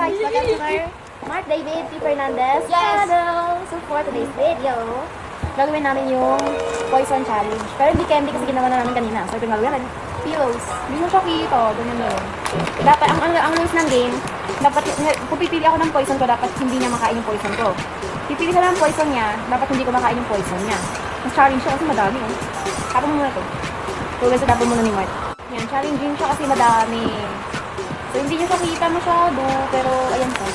guys, welcome to our Mark David P. Fernandez channel. So for today's video, gagawin namin yung poison challenge. Pero hindi candy kasi ginawa na namin kanina. So ito yung gagawin namin. Pillows. Hindi mo siya kita. Ganyan na yun. Dapat, ang rules ng game, dapat, kung pipili ako ng poison ko, dapat hindi niya makain yung poison ko. Pipili siya ng poison niya, dapat hindi ko makain yung poison niya. Mas challenge siya kasi madami. Tapos mo muna ito. So guys, tapos muna ni Mark. Yan, challenging siya kasi madami. So, hindi nyo siya kita masyado, pero ayan po.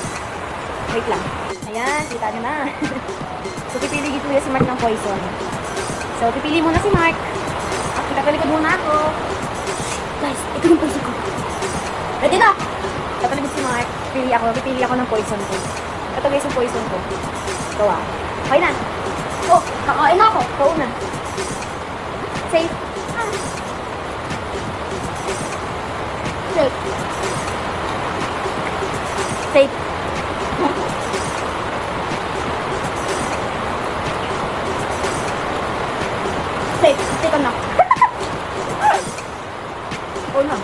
Wait lang. Ayan, kita nyo na. So, pipili dito si Mark ng poison. So, pipili muna si Mark. At itapalikod muna ako. Guys, ito yung poison ko. Ready na! Itapalikod si Mark. Pipili ako ng poison ko. Ito guys yung poison ko. Ito ah. Okay na. Oh, kakain na ako. Ito una. Safe. Safe. Safe. Safe. Safe na. Oh na.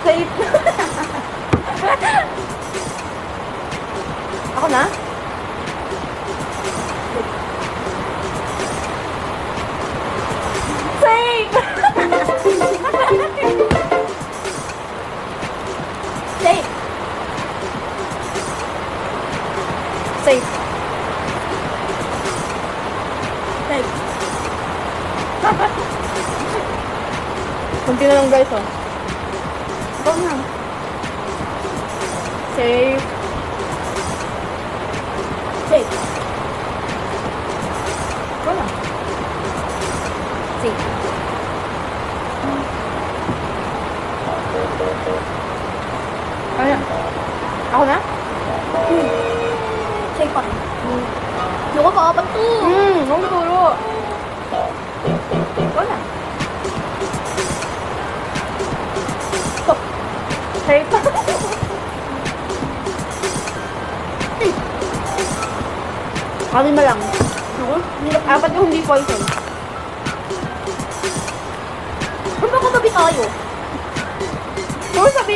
Safe. Ako na? Safe. Safe. Safe. Safe. Kunti na lang guys, oh. Ito na. Safe. Safe. Ito na. Safe. Ano na? Ako na? Safe pa. Yung ako, ba't to? Ang turo. Wala. Stop. Safe. Kami ba lang? Apat yung hindi poison. Ano ba katabi tayo? Ano sabi?